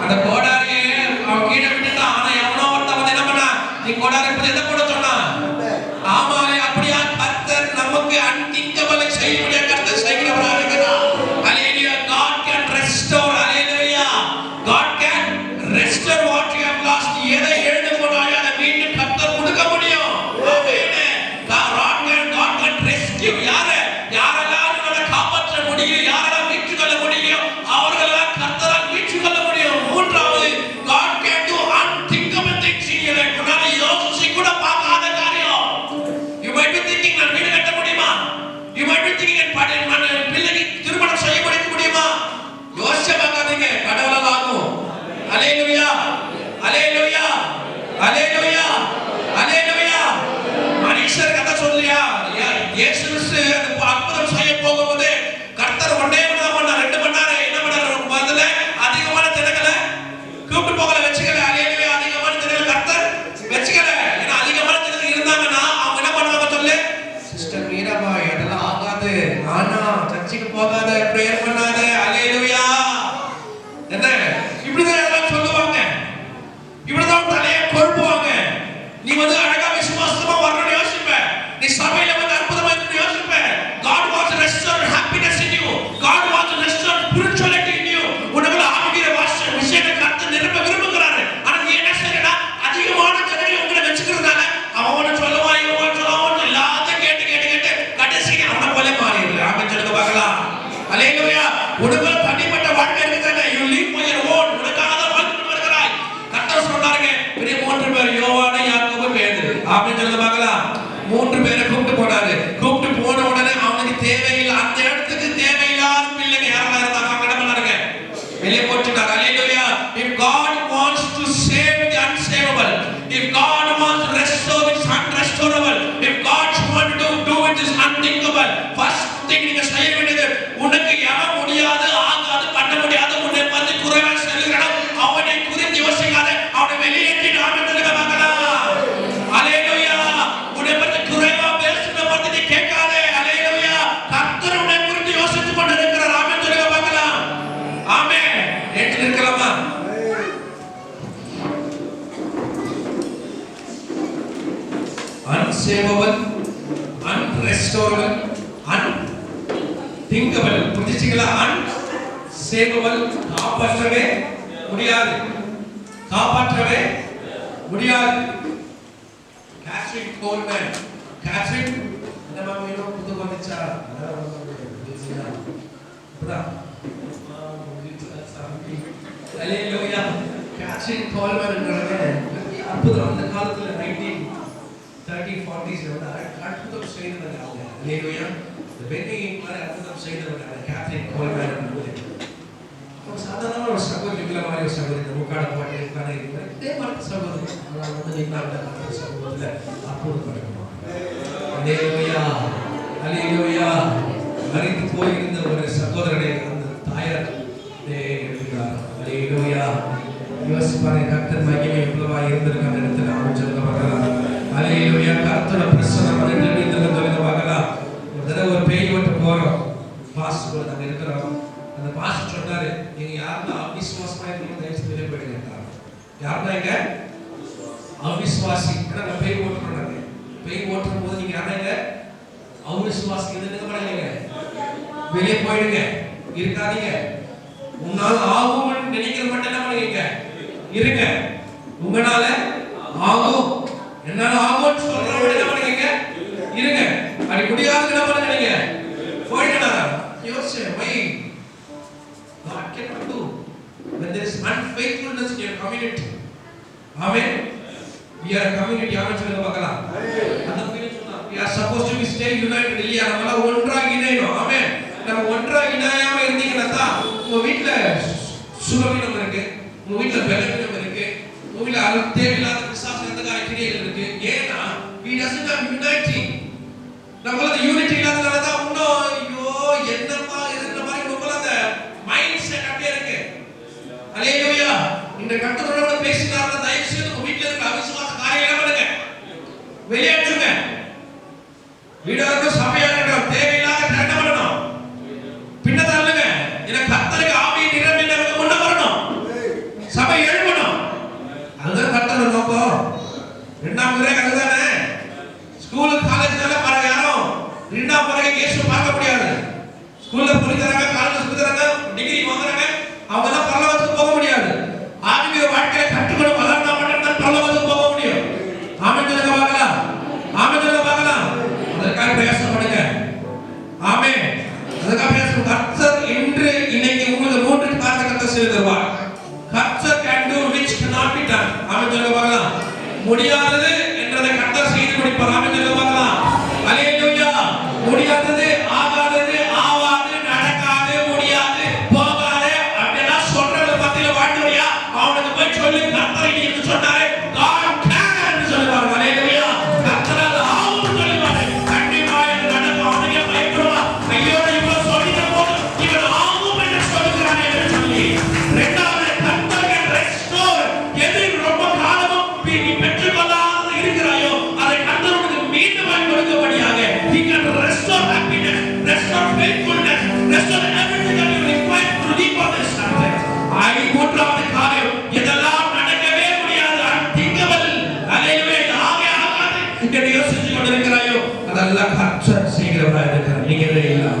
அந்த கோடாரியை அவன் கீழே விட்டுட்டான். ஆனா எவனோ ஒருத்தன் வந்து என்ன பண்ணா, நீ கோடாரி பத்தி எதை போட சொன்னா? ஆமாலே அப்படியா கர்த்தர் நமக்கு அன்திங்கபிளை செய்ய முடிய கர்த்தர் செய்கிறவராக இருக்கிறார். ஹalleluya. God can restore. Hallelujah. God can restore what you have lost. எதை இழந்து போனாயோ அதை மீண்டும் கர்த்தர் கொடுக்க முடியும். ஆமென். God can rescue. யாரெல்லாம் உங்களை காப்பாற்ற முடியும், யாரெல்லாம் மீட்டுக் கொள்ள முடியும், அவர்களெல்லாம் கர்த்தரால் மீட்டுக் கொள்ள முடியும். மூன்றாவது, God can do unthinkable things in your life. உன்னால யோசிச்சு கூட பார்க்காத காரியம். You might be thinking நான் வீடு கட்ட முடியுமா? You might be thinking என் பிள்ளைக்கு திருமணம் செய்ய முடியுமா? யோசிச்சு பார்க்காதீங்க, கடவுளால் ஆகும். ஹalleluya. ஹalleluya. ஹalleluya. ஹalleluya. மனுஷர் கதை சொல்லியா? இயேசு கிறிஸ்து அற்புதம் செய்ய போகும்போது கர்த்தர் ஒண்ணே பண்ணார், 2 பண்ணாரு. என்ன பண்ணாரு? முதல்ல அதிகமான ஜனங்களை கூப்பிட்டு போகல, வச்சுக்கல. ஹalleluya. அதிகமான ஜனங்களை கர்த்தர் வச்சுக்கல. ஏன்னா அதிகமான ஜனங்கள் இருந்தாங்கன்னா அவங்க என்ன பண்ணுவாங்க சொல்லு? சிஸ்டர் மீராபா இதெல்லாம் ஆகாது, ஆனா சர்ச்சுக்கு போகாத, பிரேயர் பண்ணாத. ஹalleluya. என்ன இப்படிதான் எல்லாம் சொல்லுவாங்க, இப்படிதான் தலையை கொழுப்புவாங்க. நீ வந்து அழகா விசுவாசமா வரணும்னு யோசிப்ப, நீ சபையில வந்து அற்புதமா இருக்கணும்னு யோசிப்ப. God wants to restore happiness in you. God wants to restore spirituality in you. உனக்குள்ள ஆவிக்குரிய விஷயத்தை கர்த்தர் நிரப்ப விரும்புகிறாரு. ஆனா நீ என்ன செய்யறா? அதிகமான ஜனங்களை உங்களை வச்சுக்கிறதுனால அவன் சொல்லுவான், இவன் சொல்லுவான், எல்லாத்தையும் கேட்டு கடைசிக்கு அவனை போல மாறிடுற. ஆமென் சொல்லுங்க பார்க்கலாம். ஹalleluya. உனக்குள்ள தனிப்பட்ட வாழ்க்கை இருக்குதானே? You live for your own. உனக்காக தான் வாழ்ந்து வருகிறாய். கர்த்தர் சொன்னாருங்க, பெரிய 3 பேர், யோவான், யாக்கோபு, பேதுரு. ஆமென் சொல்லுங்க பார்க்கலாம். 3 பேரை கூப்பிட்டு போனாரு. கூப்பிட்டு போன உடனே அவனுக்கு தேவையில்லை, அந்த இடத்துக்கு தேவையில்லாத சொல்லுவார், ஃபர்ஸ்ட் திங் நீங்க செய்ய வேண்டியது, உனக்கு எவன் முடியாது ஆகாது பண்ண முடியாது உன்னை பத்தி குறைவா சொல்லுகிறான் அவனை குறித்து யோசிக்காத, அவனை வெளியேற்றி ஆமென் சொல்லுங்க பார்க்கலாம். ஹalleluya. உன்னை பத்தி குறைவா பேசுறத பத்தி நீ கேட்காதே. ஹalleluya. கர்த்தர் உன்னை குறித்து யோசித்துக் கொண்டிருக்கிறார். ஆமென் சொல்லுங்க பார்க்கலாம். ஆமென். ஏற்று இருக்கலாமா? unsavable, unrestorable, unthinkable. புரிஞ்சுச்சீங்களா? unsavable, காப்பாற்றவே முடியாது, காப்பாற்றவே முடியாது. கேத்ரின் கோல்மேன், கேத்ரின் இந்த மாதிரி புது வந்துச்சா? இப்பதான் ஹalleluya. கேத்ரின் கோல்மேன் என்றவங்க அற்புதம். அந்த காலத்துல 1930s 40s வந்து அற்புதம் செய்தவங்க அவங்க. ஹalleluya. இந்த பென்னி மாதிரி அற்புதம் செய்தவங்க கேத்ரின் கோல்மேன் என்பது. சாதாரண ஒரு சகோதரி, இல்ல மாதிரி ஒரு சகோதரி, முக்காட பாட்டு இருக்கானே இருக்கிற இதே மாதிரி சகோதரி. ஆனால் வந்து நீங்க அந்த சகோதரில அற்புதம் பண்ணுவோம். ஹalleluya. ஹalleluya. மரித்து போயிருந்த ஒரு சகோதரனை அந்த தாயார் எழுதுகிறார். ஹalleluya. யோசிப்பாரு, கர்த்தர் மகிமை எவ்வளவா இருந்திருக்கு அந்த இடத்துல. அவன் சொல்ல பார்க்கலாம். ஹalleluya. கர்த்தரோட பிரசன்னம் அந்த இடத்துல சொல்லுங்க பார்க்கலாம். ஒரு தடவை ஒரு பேய் ஓட்டு போறோம், பாஸ்டர் கூட நாங்க இருக்கிறோம். அந்த பாஸ்டர் சொன்னாரு, நீங்க யாருன்னா அவிசுவாசமா இருக்கீங்க, தயவு செய்து வெளியே போயிடுங்க. யாருன்னா இங்க அவிசுவாசி. ஏன்னா பேய் ஓட்டுறோம். பேய் ஓட்டும் போது நீங்க யாருங்க அவிசுவாசி எதுன்னு பண்ணுங்க, வெளியே போயிடுங்க, இருக்காதீங்க. உங்களால ஆகும் நினைக்கிற மட்டும் என்ன பண்ணுவீங்க, இருங்க. உங்களால ஆகும், என்னால ஆகும் சொல்றவங்க என்ன பண்ணுவீங்க, இருங்க. அப்படி முடியாது என்ன பண்ணுவீங்க, போயிடுங்க. யோசிச்சு வை God cannot do when there is unfaithfulness in your community. Amen. We are a community. Amen சொல்லுங்க பார்க்கலாம். அந்த பேரு சொன்னா we are supposed to be stay united. இல்லையா? நம்மள ஒன்றாக இணையணும். ஆமென். நம்ம ஒன்றாக இணையாம இருந்தீங்கன்னா தான் உங்க வீட்ல சுகவீனம் இருக்கு, உங்க வீட்ல பலவீனம் இருக்கு, உங்க வீட்ல தேவையில்லாத பிசாசு எந்த கிரியைகள் இருக்கு. ஏன்னா we doesn't have unity. நம்மளோட யூனிட்டி இல்லாதனால தான் இன்னும் ஐயோ என்னப்பா இருக்கிற மாதிரி நம்மளோட மைண்ட் செட் அப்படியே இருக்கு. ஹalleluya. இந்த கர்த்தரோட பேசினார்னா தயவு செய்து உங்க வீட்ல இருக்க அவிசுவாச காரியங்களை பண்ணுங்க, வெளியேற்றுங்க. வீடாக சபையாக தேவையில்லாத என்ன பண்ணணும், பின்ன தள்ளுங்க. ஏன்னா கர்த்தருக்கு ஆவி நிரம்பினவங்க முன்ன வரணும், சபை எழும்பணும். அதுதான் கர்த்தரோட நோக்கம். இரண்டாம் முறை அதுதானே. ஸ்கூல் காலேஜ்னால பல யாரும் இரண்டாம் முறை இயேசு பார்க்க முடியாது. ஸ்கூல்ல படிக்கிறாங்க, காலேஜ்ல படிக்கிறாங்க, டிகிரி வாங்குறாங்க, அவங்க தான் பரலோகத்துக்கு போக முடியாது. ஆவிக்குரிய வாழ்க்கையை கற்றுக்கணும், வளர்ந்தா மட்டும் தான் பரலோகத்துக்கு போக முடியும். ஆமென் சொல்லுங்க பார்க்கலாம். ஆமென் சொல்லுங்க பார்க்கலாம். அதற்காக பிரயாசம் பண்ணுங்க. ஆமென். அதற்காக பிரயாசம். கர்த்தர் இன்று இன்னைக்கு உங்களுக்கு மூன்று காரியத்தை கர்த்தர் செய்து தருவார். கர்த்தர் can do which cannot be done. ஆமென் சொல்லுங்க பார்க்கலாம். முடியாதது என்றதை கர்த்தர் செய்து முடிப்பார். ஆமென் சொல்லுங்க பார்க்கலாம். ஹalleluya. முடியாதது, ஆகாதது, ஆவாது, நடக்காது, முடியாது, போகாது அப்படிலாம் சொல்றத பத்தில வாழ்க்கையா அவனுக்கு போய் சொல்லி கர்த்தர் இன்னைக்கு சொன்னாரே God can சொல்லுவார். ஹalleluya. கர்த்தரால் ஆவும் சொல்லுவார். கண்டிப்பா இது நடக்கும். அவனுக்கு பயப்படுவா, ஐயோ இவன் சொல்லிட்ட போது இவன் ஆவும் என்று சொல்லுகிறானே என்று சொல்லி. இரண்டாவது கர்த்தர் can restore. எது ரொம்ப காலமும் நீ பெற்றுக்கொள்ளாத இருக்கிறாயோ அதை கர்த்தர் உனக்கு மீண்டும் கொடுக்கும்படியாக he can restore happiness, restore faithfulness, restore everything that you require to live on this earth. மூன்றாவது காரியம், இதெல்லாம் நடக்கவே முடியாது, unthinkable. ஹalleluya. ஆகாது என்று யோசிச்சு கொண்டிருக்கிறாயோ அதெல்லாம் கர்த்தர் செய்கிறவராக இருக்கிறார். நீங்க இல்லையா?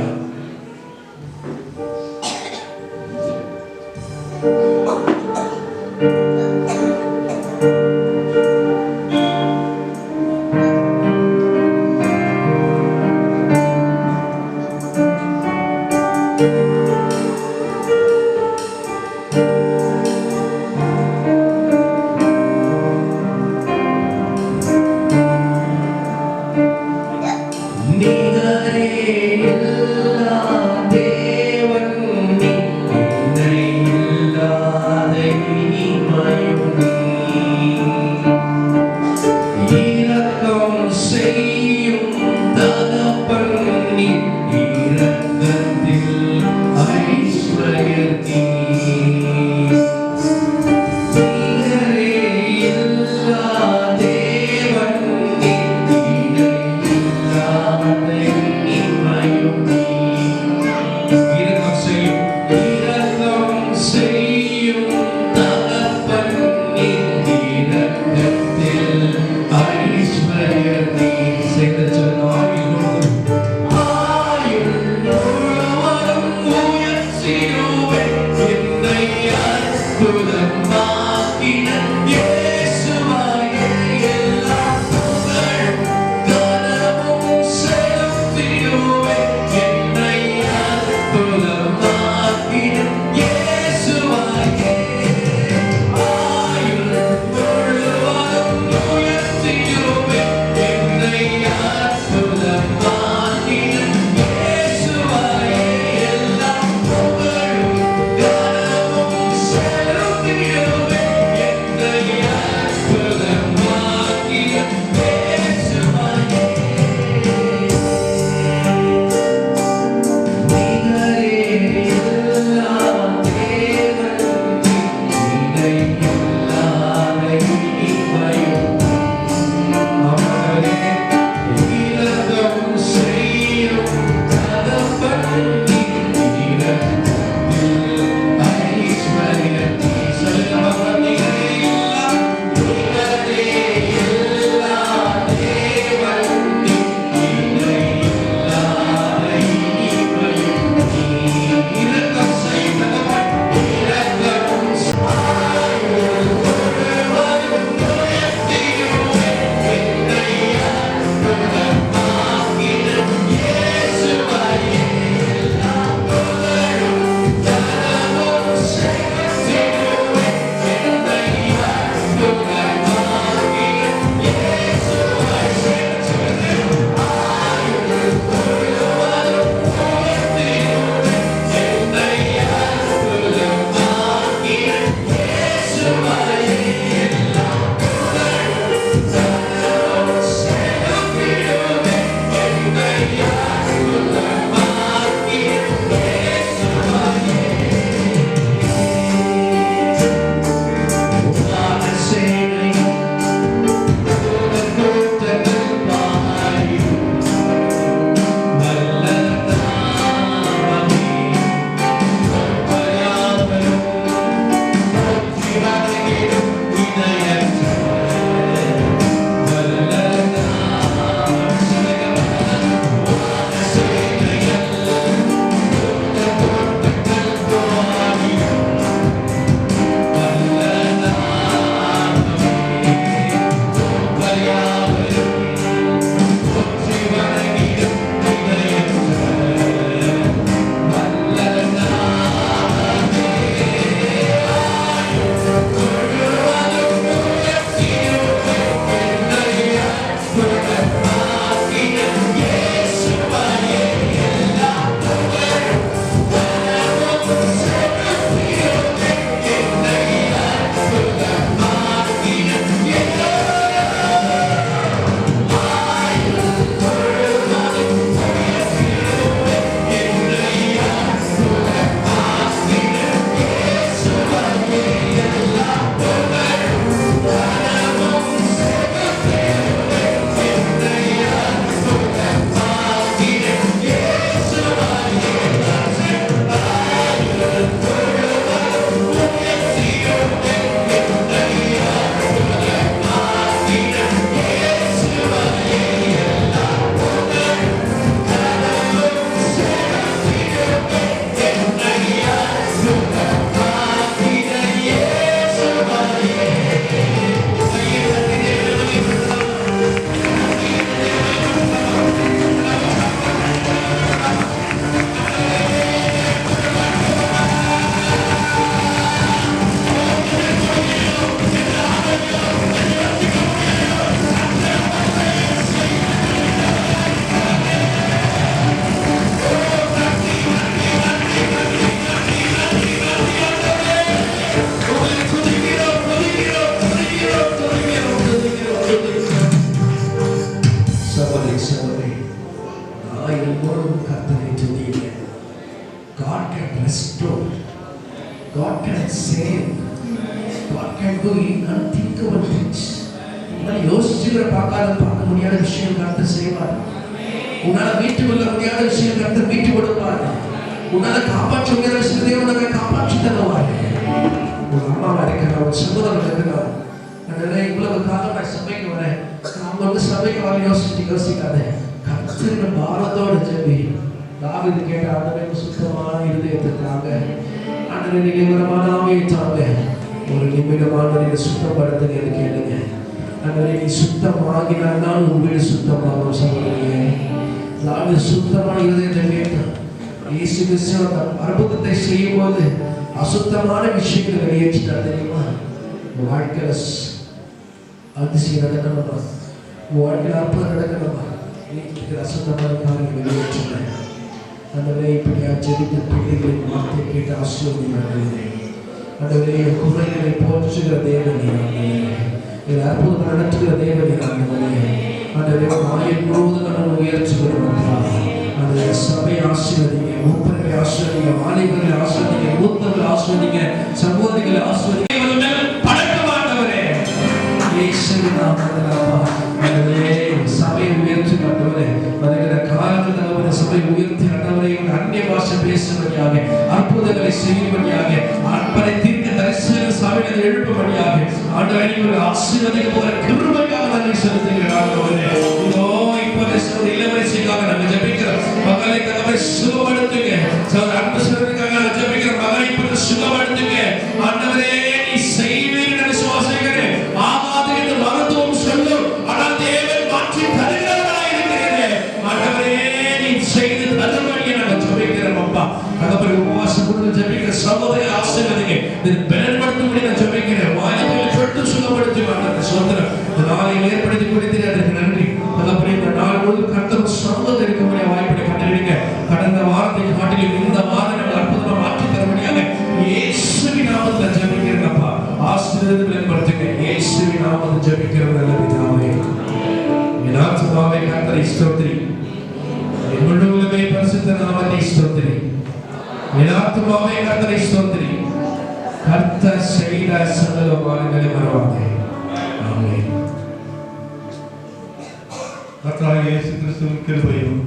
நீரே எல்லாம் தேவன், நீரை இல்லாத சகோதரி சகோதரி, நான் எப்பொழுதும் கர்த்தரை துதிங்க. God can restore, God can save, God can do unthinkable things. உன்னால யோசிச்சுக்கிற பார்க்க முடியாத விஷயம் கர்த்தர் செய்வார். உன்னால மீட்டு கொள்ள முடியாத விஷயம் கர்த்தர் மீட்டு கொடுப்பார். உன்னால காப்பாற்ற முடியாத விஷயத்தை உனக்கு காப்பாற்றி தருவார். ஒரு அம்மாவா இருக்கிற ஒரு சகோதரன் இருக்கிறார். அதனால இவ்வளவு காலம் நான் சபைக்கு வரேன், அவங்க வந்து சபைக்கு வர யோசிக்காத, கர்த்தரின் பாரத்தோட ஜெபி. தாவீது கேட்ட ஆண்டவரே சுத்தமான இருதயத்துக்காக, ஆண்டவரே நிலைவரமான ஆவியை தாங்க, ஒரு நிமிடமான நீங்க சுத்தப்படுத்துங்க என்று கேளுங்க. ஆண்டவரே நீ சுத்தமாகினால் உன் வீடு சுத்தமாகும். சகோதரியே, தாவீது சுத்தமான இருதயத்தை கேட்டான். இயேசு கிறிஸ்து அந்த அற்புதத்தை செய்யும் போது அசுத்தமான விஷயங்களை வெளியேற்றிட்டார் தெரியுமா? வாழ்க்கையில அதிசயம் நடக்கணுமா? வாழ்க்கையில் அற்புதம் நடக்கணுமா? வீட்டுக்கு அசுத்தமான காரியங்களை வெளியேற்றினேன். ஆண்டவரே இப்படியா ஜெபித்த பிள்ளைகளின் வார்த்தை கேட்டு ஆசீர்வதிக்கிறேன். ஆண்டவரே குறைகளை போற்றுகிற தேவனே, ஆண்டவரே அற்புதம் நடத்துகிற தேவனே, ஆண்டவரே ஆயுள் முழுவதும் நான் உயர்த்துகிறோம். ஆண்டவரே சபை ஆசீர்வதிங்க, மூப்பர்களை ஆசீர்வதிங்க, வாலிபர்களை ஆசீர்வதிங்க, மூத்தவர்களை ஆசீர்வதிங்க, சகோதரிகளை ஆசீர்வதிங்க. பழக்கமானவரே இயேசுவின் நாமத்தில் ஆண்டவரே சபையை உயர்த்தி ஆண்டவரே, வருகிற காலத்தில் ஆண்டவரே சபை உயர்த்தி ஆண்டவரே அந்நிய பாஷை பேசும்படியாக, அற்புதங்களை செய்யும்படியாக, ஆண்டவரே தீர்க்க தரிசன சபையை எழுப்பும்படியாக, ஆண்டவரே ஒரு ஆசீர்வதிக்க போகிற கிருபைக்காக நன்றி செலுத்துகிறேன். ஆண்டவரே இதோ இப்போது இளவரசிக்காக நாங்கள் ஜெபிக்கிறோம். மகளை தகவலை சுகப்படுத்துங்க. அன்பு சொல்றதுக்காக நாங்கள் ஜெபிக்கிறோம். மகளை இப்போது சுகப்படுத்துங்க. ஆண்டவரே நீ செய்வீர் என்று விசுவாசிக்கிறேன். ஆகாது என்று மருத்துவம் சொல்லும், ஆனால் தேவன் மாற்றி தருகிறவராய் இருக்கிறீரே. ஆண்டவரே நீ செய்து தரும்படி நாங்கள் ஜெபிக்கிறோம். அப்பா தகவலை உபவாசம் கொடுத்து ஜெபிக்கிற சகோதரி ஆசீர்வதிங்க. இது பலப்படுத்தும்படி நான் ஜெபிக்கிறேன். வாய்ப்புகளை தொட்டு சுகப்படுத்தி ஆண்டவரே சோதரம் இந்த நாளை ஏற்படுத்தி கொடுத்தீர், அதற்கு நன்றி. தகவலை இந்த நாள் முழுவதும் கர்த்தர் சமூகத்தில் இருக்கக்கூடிய வாய்ப்பை கண்டறிங்க. கடந்த வாரத்தை காட்டிலும் இந்த வாரம் நாங்கள் அற்புதமாக மாற்றி தரும்படியாக இயேசுவின் நாமத்தில் ஜெபிக்கிறேன். அப்பா ஆசீர்வாதத்தை பயன்படுத்துங்க. இயேசுவின் நாமத்தில் ஜெபிக்கிறோம் நல்ல பிதாவே. என் ஆத்துமாவே கர்த்தரை ஸ்தோத்திரி, என் முழு உள்ளமே பரிசுத்த நாமத்தை ஸ்தோத்திரி. என் ஆத்துமாவே கர்த்தரை ஸ்தோத்திரி, கர்த்தர் செய்த சகல உபகாரங்களை மறவாதே. ஆமென். கர்த்தராகிய இயேசு கிறிஸ்துவின் கிருபையும்